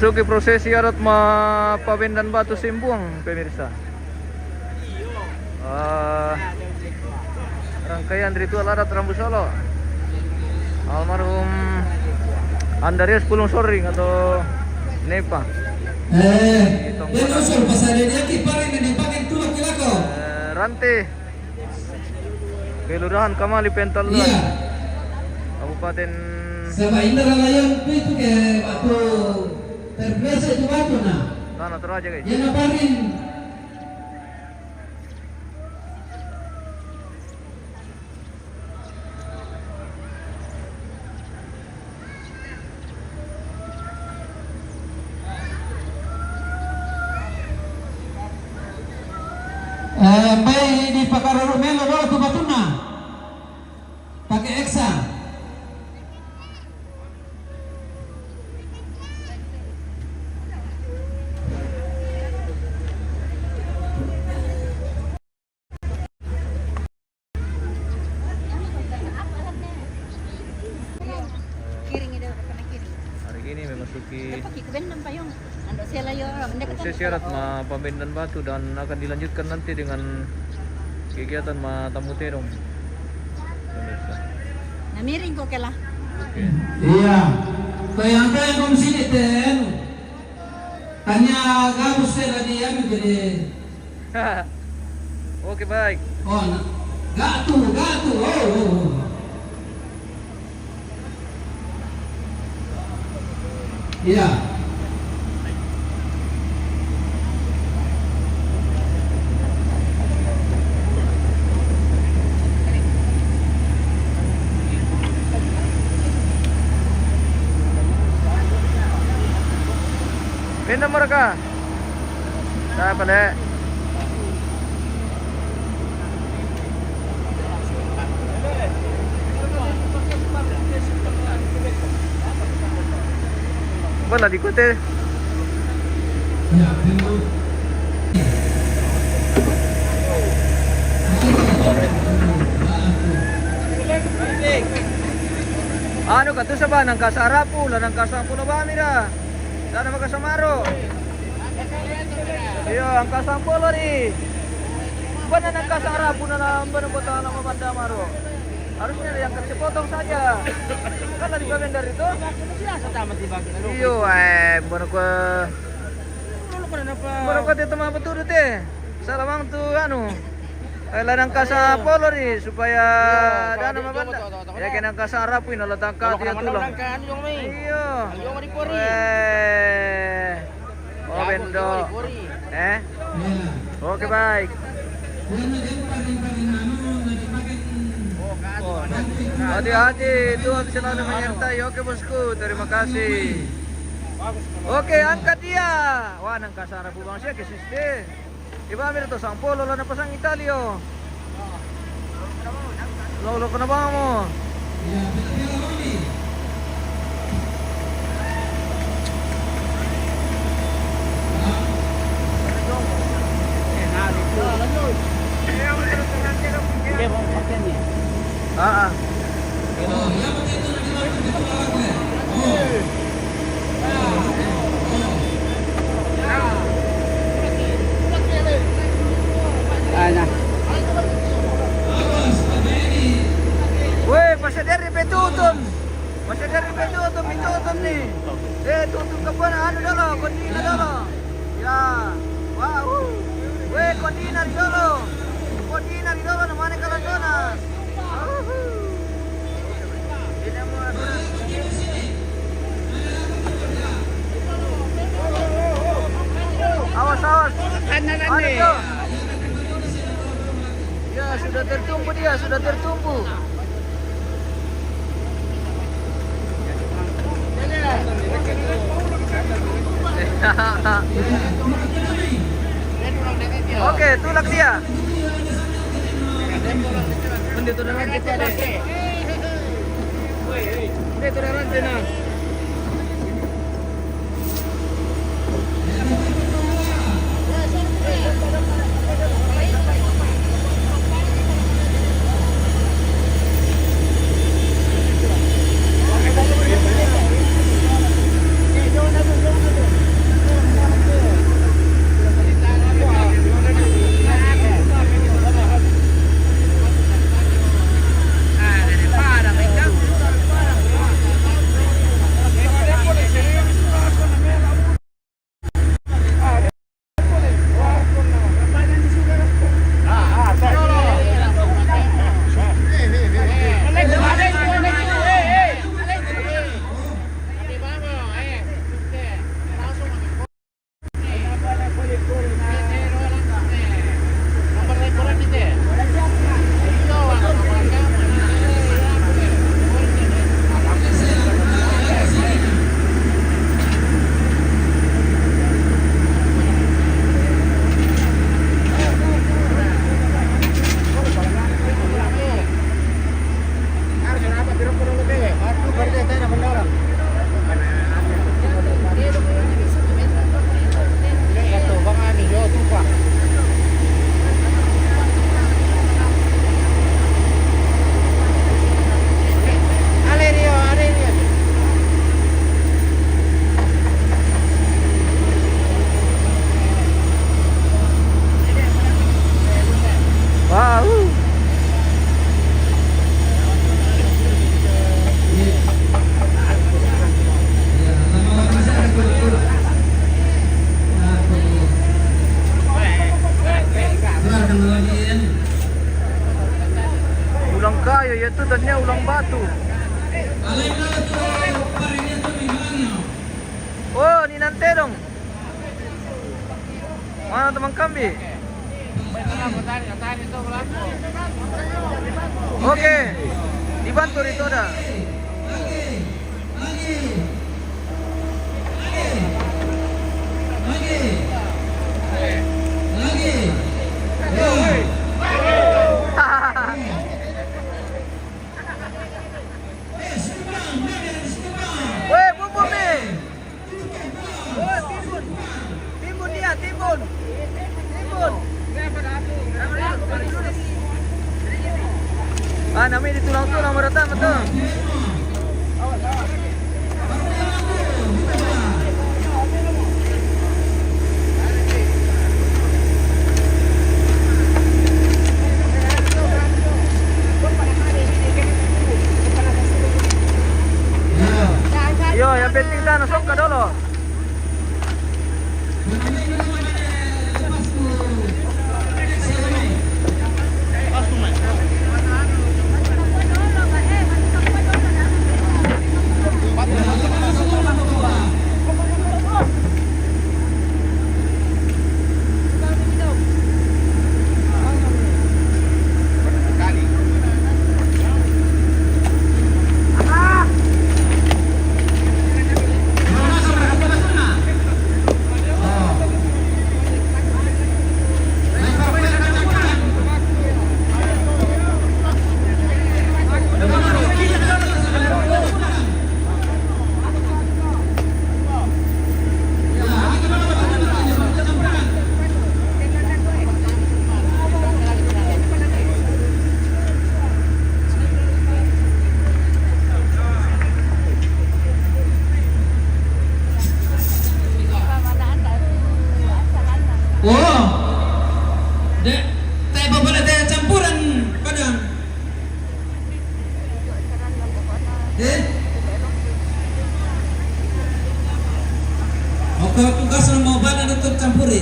Memasuki prosesi adat pabendan batu Simbuang, pemirsa. Rangkaian ritual adat Rambu Solo. Almarhum Andarias Pulung Soring atau Nepa. Dia usul pasal dia kiparin ini pakai tulak kilako. Ranti. Kelurahan Kamali Pentaluan. Iya. Kabupaten Sama Indra Layon itu ke waktu terbiasa itu waktu nah. Tanah Toraja guys. Dia ngapain? Baik di Pakararo Melo dulu tuh batuna pakai eksa. Hari ini memasuki prosesi adat pabendan batu dan akan dilanjutkan nanti dengan kegiatan tamu terong. Pemirsa. Namiring ko kala. Iya. Kaya kung sini ten. Kanya gabus sila dia jadi. Oke baik. Oh, gato. Oh. Iya. Pindah mereka. Saya balik. Bola di kote. Ya, benar. Ano ka to sa ba ng kasarapu, lanang kasampu na ba mira? Sana makasamaro. Iyo, ang kasampu lori. Bukan ang kasarapu na lang ba ng botang ng mabanda maro? Harusnya yang kecipotong saja. Kan tadi bagian dari itu. Iyo, baru ko. Baru ko dito mabetul deh. Salamang tu anu. Lanang kasa polori supaya dana mabanda. Ya kenang kasa arapu ina latangka dia tulang. Iyo. Oh bendo. Oke baik. Hati-hati, Tuhan selalu menyertai. Oke bosku, terima kasih. Oke, angkat dia. Wah, nang kasara bubang siya kesiste. Iba amir to sampolo la na pasang Italio. Lo ko na ba mo? Weh, masih dari betutum. Masih dari betutum, betutum nih. Tutum ke mana? Anu dulu, kondina dulu. Ya. Wow. Weh, kondina di dulu. Kondina di dulu, namanya kalau zona. Awas. Ya, sudah tertumpu dia, sudah tertumpu. Oke, tulak dia. Mendito na lang kita deh. Dito na lang din ah. ulang batu. Alay na ito, pare nito may langyo. Oh, ni Nanterong. Mana teman kami? Oke, dibantu itu ada. Weh, bumbung nih. Oh, timbun. Timbun dia, timbun. Timbun. Ah, namanya ditulang-tulang merata betul. Yo, yang penting sana sok ke dulu. Oh, dek, teh bapak teh campuran padang. Oke, tugas mau badan untuk campuri.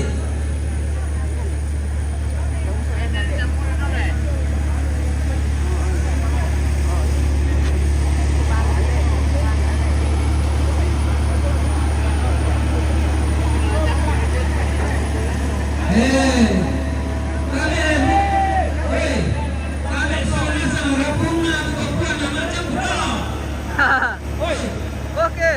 Oke.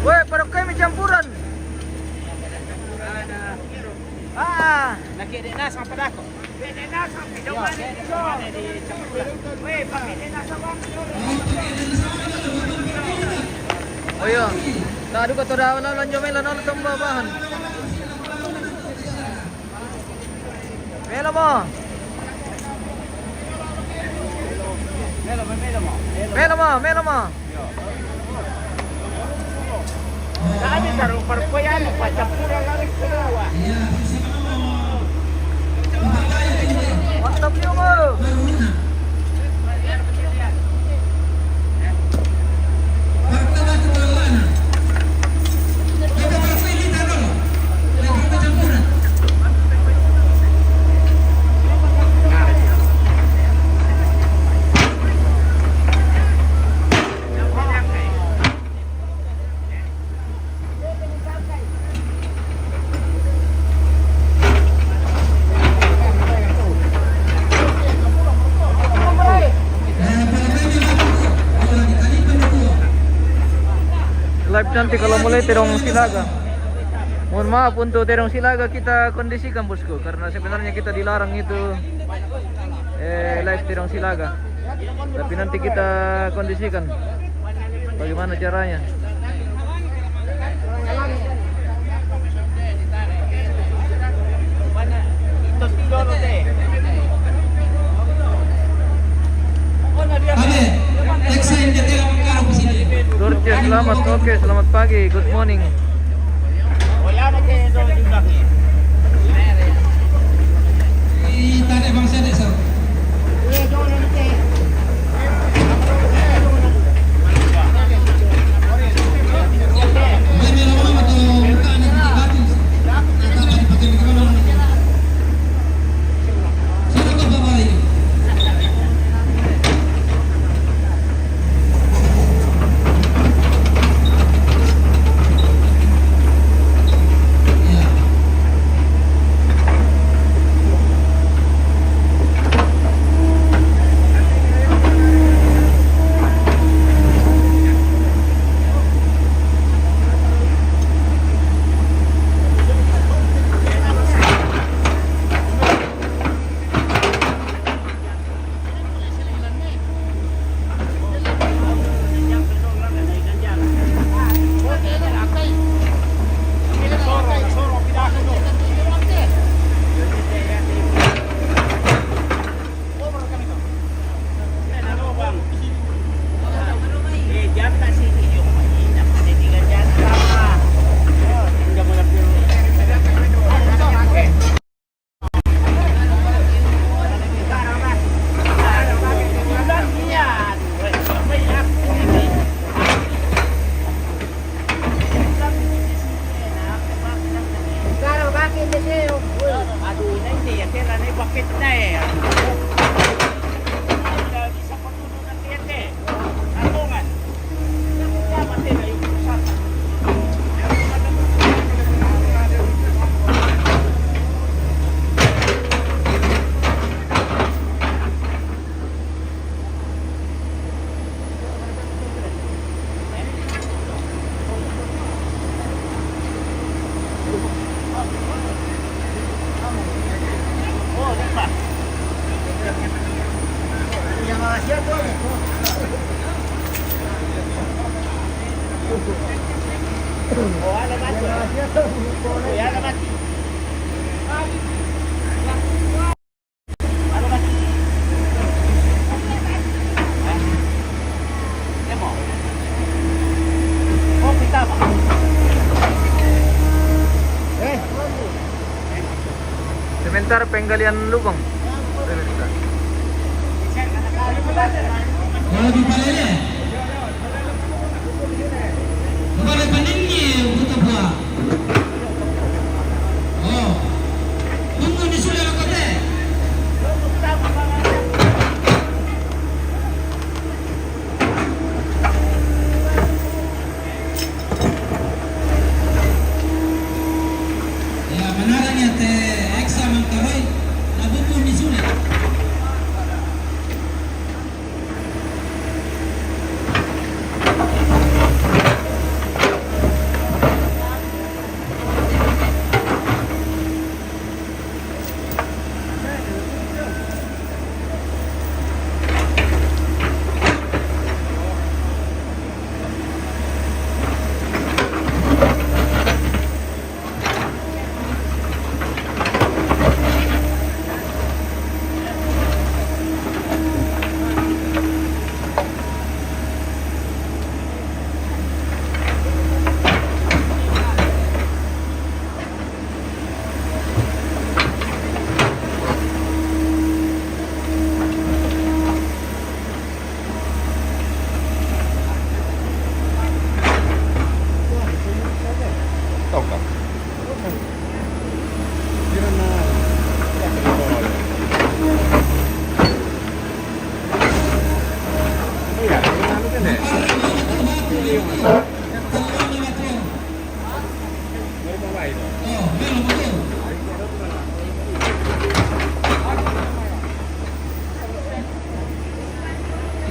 Weh, pada kami campuran. Ah, lagi ada nas apa dah kok? Ada nas apa? Coba di campuran. Weh, pakai nas apa? oh iya. Tadi kau dah lanjut melan orang tambah bahan. Melan mo. Melan mo. Kami taruh perpoyan apa campuran lagi kedua. Mantap niyo mo. Live nanti kalau mulai Terong Silaga. Mohon maaf untuk Terong Silaga kita kondisikan bosku, karena sebenarnya kita dilarang itu live Terong Silaga. Tapi nanti kita kondisikan bagaimana caranya. Dorce, selamat, oke, selamat pagi, good morning. Ya, ada mati. Ada mati. Ya mau. Oh, kita apa? Sementara penggalian lubang. Kalau di palele. Bukan panennya butuh buah. Oh. Tunggu di sudah kote. Ya, menaranya teh eksa mangkaroi. Na butuh di sudah.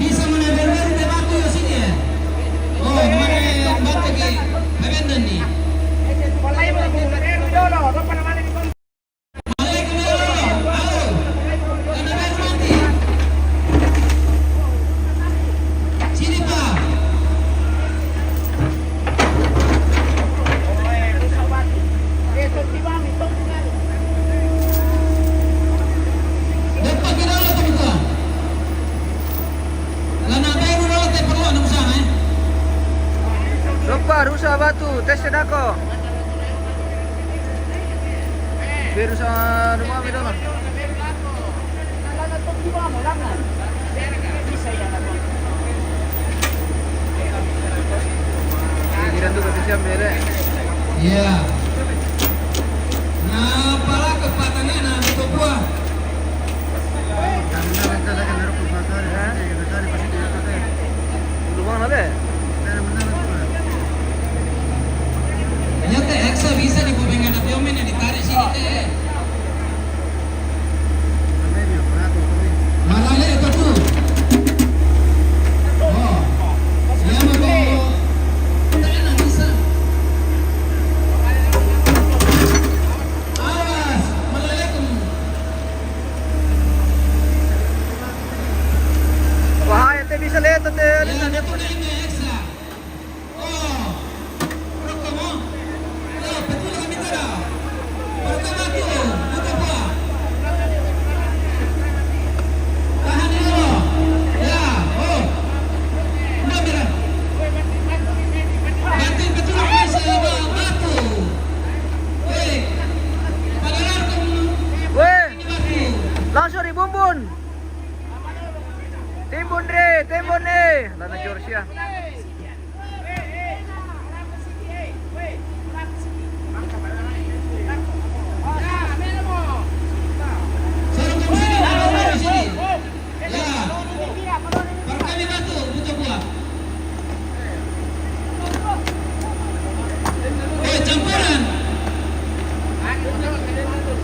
Bisa menebar di batu sini ya? Oh, mana batu ke Babendan nih? Malay ke Lolo, halo. Karena baru mati. Sini Pak. Dapat ke Lolo tuh bukan? Lana baru Lolo teh perlu anu sana eh? Lupa rusak batu, tes sedako. Biar rusak rumah kami dulu. Pikiran tuh kasih siap bere. Iya. Nah, pala kepatannya nah butuh buah. Lubang ada? Ternyata eksa bisa dibobengan api omen yang ditarik sini teh. Malale itu tuh. Oh. Dia mau enak bisa. Awas, malalekum. Bahaya teh bisa lihat teh. Ya, dia punya ini eksa. Oh. Pertama. Ya, betul kami tada. Pertama tuh, butuh buah. Tahan dulu. Ya, oh. Udah bilang. Bantu betul bisa batu. Weh. Padahal kamu Weh, batu. langsung dibumbun. Timbun nih. Lana Georgia. Suruh kamu sini, baru sini. Ya. Perkami batu, butuh buah. Campuran.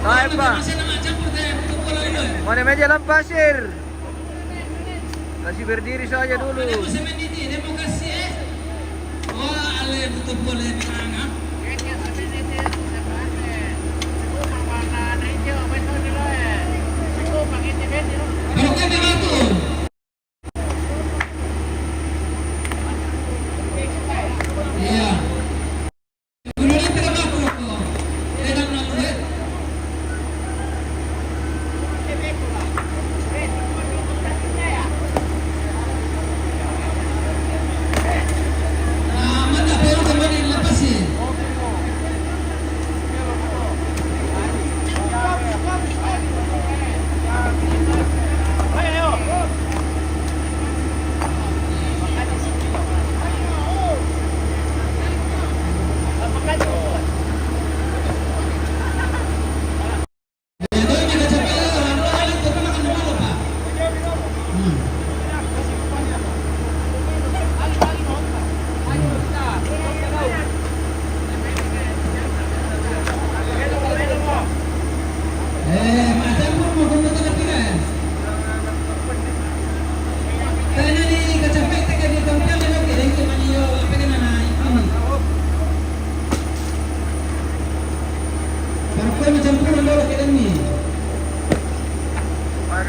Hai Pak. Masih nama campur teh, butuh buah lagi dulu. Mana meja lam pasir? Kasih berdiri saja dulu. Ada semen ini, demokrasi eh. Wah, ale butuh buah lagi menang ah. Perkami batu. Iya. Kemudian kita batu.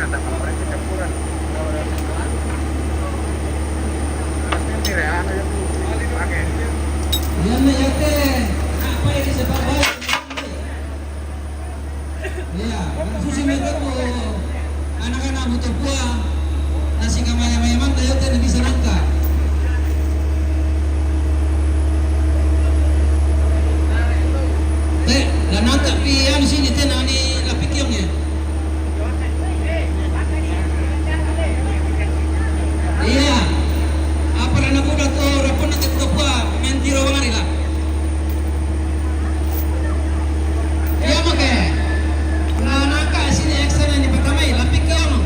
tak kalau mereka campuran. Ini ya, pakai. Yan na yate. Apa ini sebab? Iya, susunod ko anak-anak butuh buah nasi kamaya-mayaman tayo tayo bisa nangka. La nangka pi ano sini tena ni lapikyong ya. Iya. Apa na nabuda to rapon na butuh buah mentiro wangari lah. Iya make. Na nangka sini ekstra ni patamay lapikyong.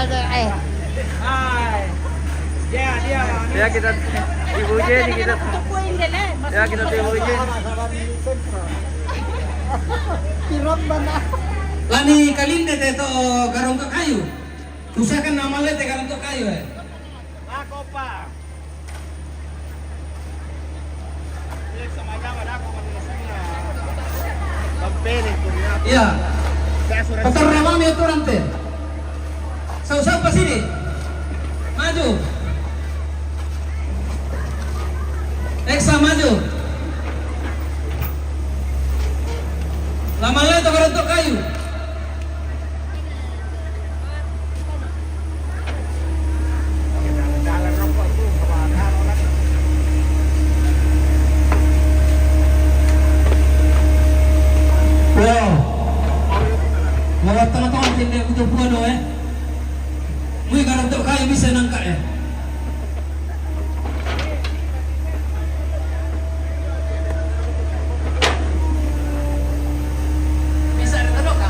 Hai. Dia. Ya kita Ibu Jenny kita. Tukuin din eh. Ya kita tuh Ibu Jenny. Lani kalinde teto garong ka kayu. Usahakan nama le te garong ka kayu eh. Ako pa. Sama jaman ako manilasina. Pagpere ko niya. Iya. Pastor Ramami otorante. Sausau pa sini. Maju. Eksa maju. Lama le to garong ka kayu. Dalan rokok tu kabahan orang. Wow. Mga tanong-tanong hindi ko ito puno eh. Muy garong to kayu bisa nangka eh. Bisa nangka ka?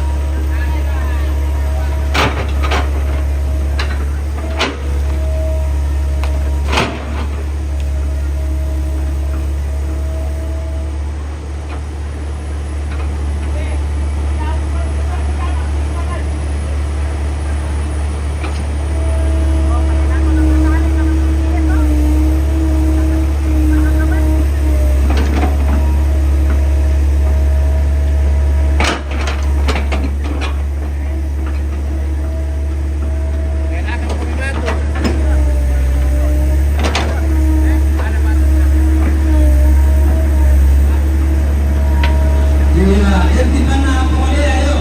Iya, yang di mana boleh ayo.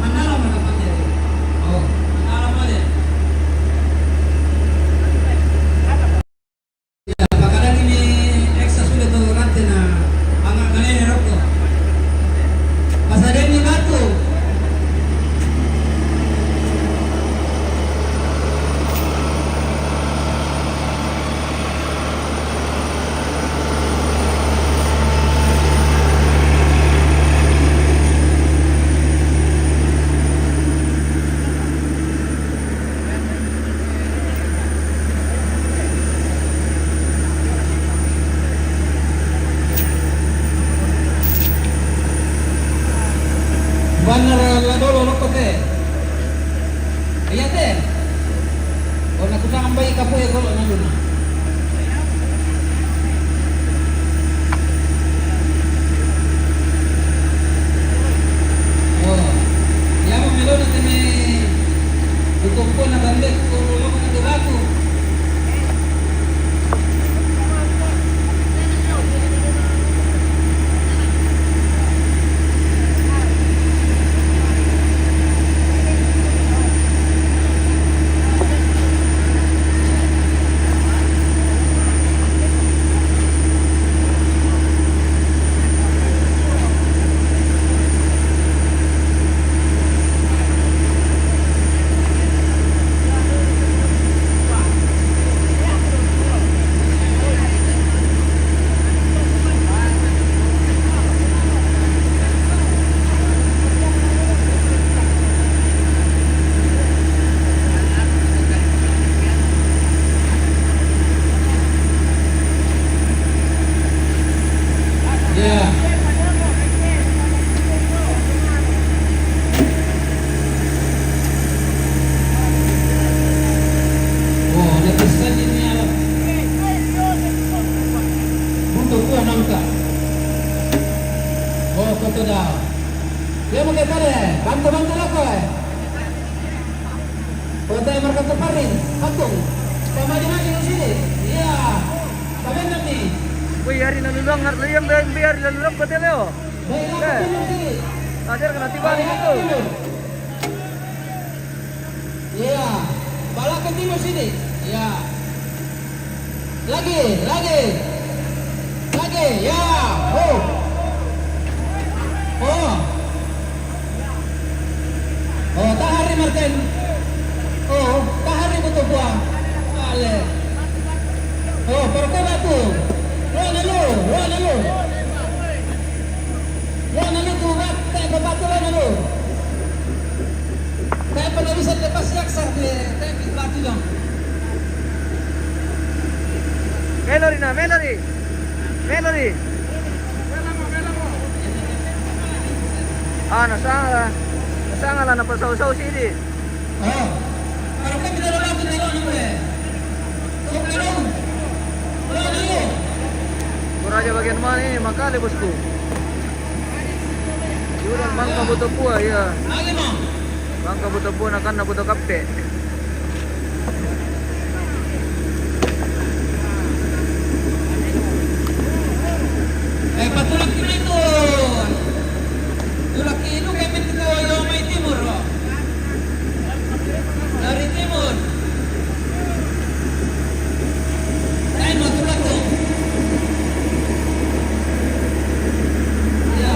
Mana lah mana pakai? Oh, mana lah boleh. Ya, bakalan ini eksa sudah tu rantai na angkat kalian rokok. Pas ada ni batu. Banner la dolo no kote. Iya teh. Oh nak kusang ambai kapu ya kalau naluna. Oh. Ya mo melona tene utumpo na bandek ko lo na tubaku. Dia mau kepare, bantu-bantu lah kau. Kau tak marka keparin, patung. Kau maju-maju di sini. Iya, kau nanti. Wih, hari nalulong, yang biar nalulong betul Leo. Baiklah, kau di sini. Ajar kena tiba di situ. Iya, bala ke timur sini. Iya. Lagi, ya. Oh, tahari Martin. Oh, tahari betul buah. Ale. Oh, perko batu. Ruang lalu. Ah, nasanga lah napasaw-saw sini. Oh. Kalau kami dah lalu kita tengok ni boleh. Kau kalau. Oh, dulu. Kuraja bagian mana ini? Makali bosku. Yuran mangka butuh buah ya. Lagi mau. Mangka butuh buah akan na butuh kape. Patulak kini itu. Tulak itu kami itu yang main timur. Dari timur. Lain mau tulak tu. Ya.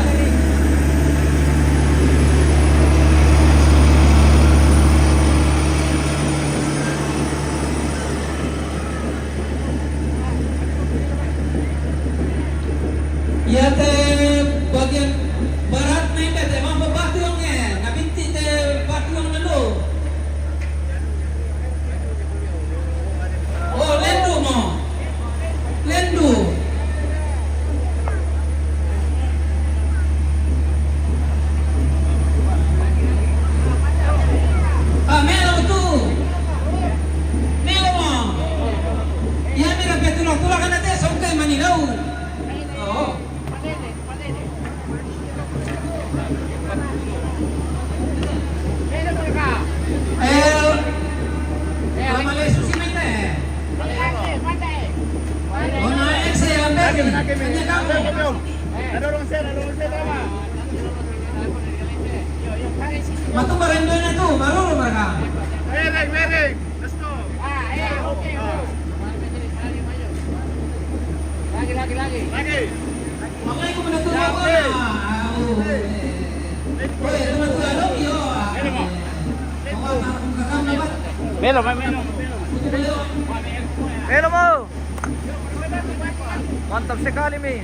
Ya teh bagian barat main teh mampu batuangnya, nabinti teh batuang dulu. Oh lendu mo, lendu. Ah melo tu, melo mo. Ya mira petulak tulak kan teh songkai mani lau. Oh. Malaysia sih main teh. Oh naik saya ambil. Hanya kamu. Ada orang saya lama. Matu barendanya tu, baru mereka. Mereng. Let's go. Oke. Lagi. Makanya aku menentu apa? Oh, teman tu ada yo. Melo. Melo mo. Mantap sekali mi.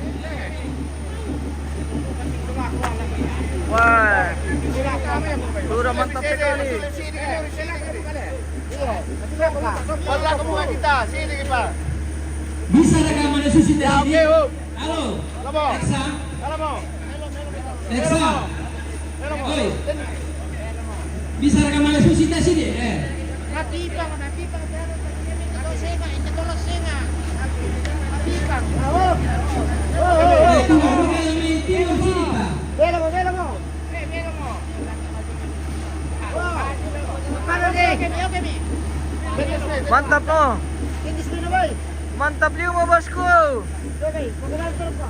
Wah. Sudah mantap sekali. Wala kamu kita. Sini kita. Bisa rekaman susi tadi. Halo. Eksa. Eksa. Oi. Bisa rekaman susi tadi sini. Natipang. Kalau sema, hindi ko lang sema. Natipang. Itu baru kayak main timur sini pak. Belo mo. Okay. Mantap mo. Hindi sila boy. Mantap liu mo bosku. Okay, magalang tulog ko.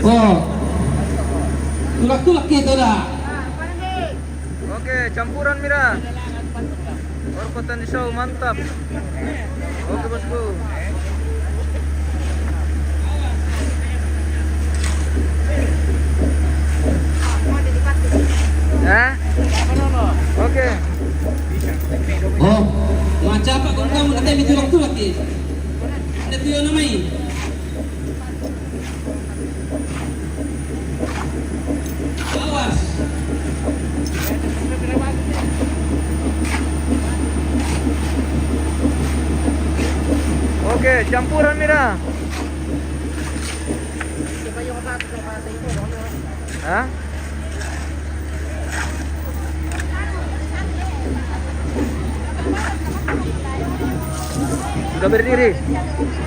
Oh. Tulak-tulak gitu dah. Oke, campuran mira. Orkotan show mantap. Oke bosku. Oke. Oh, macam apa kau kamu nanti ditulak-tulak ni? Ada tu yang namai. Awas. Oke, campuran mira. Hah? Sudah berdiri.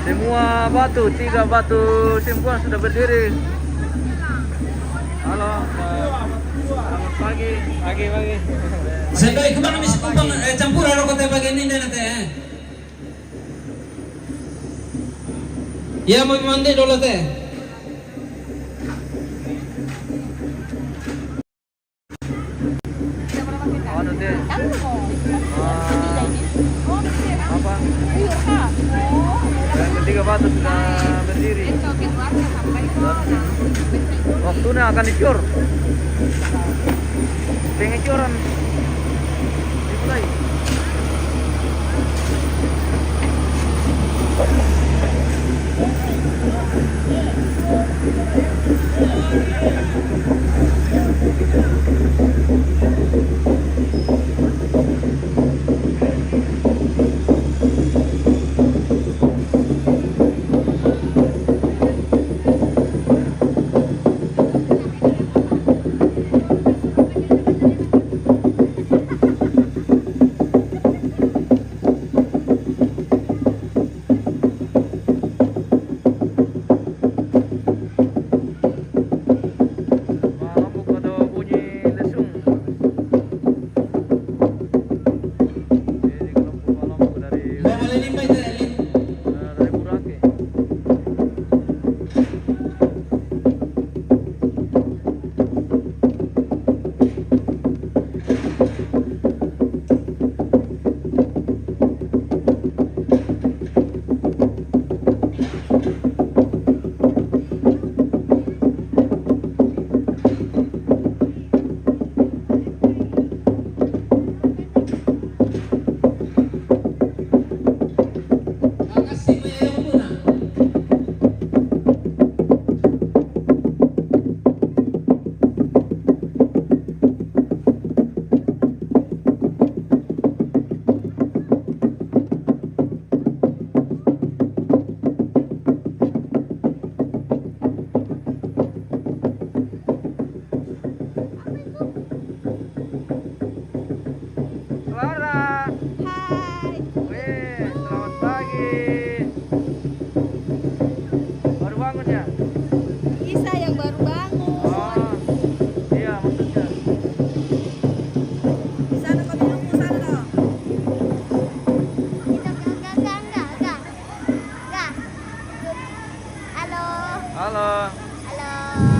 Semua batu, 3 batu simpuan sudah berdiri. Halo. Selamat pagi. Pagi. Sedoi kemana misi kumpang campur orang kota bagian ini nanti Ya mau mandi dulu teh. Ano din? Apa? Yang ketiga batu sudah berdiri. Waktunya akan dicur. Pengecuran dimulai.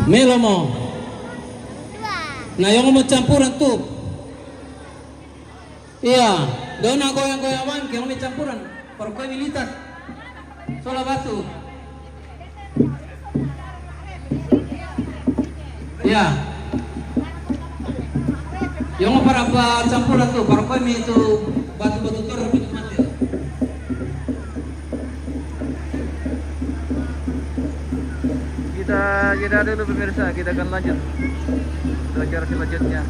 Melo mo. Nah, yang mau campuran tuh. Iya, daun na goyang-goyangan, kaya may campuran. Parkoy militar. Sola batu. Iya. Yang mau para campuran tuh, parkoy mi itu batu-batu terus mati. Kita dulu pemirsa, kita akan lanjut belajar selanjutnya.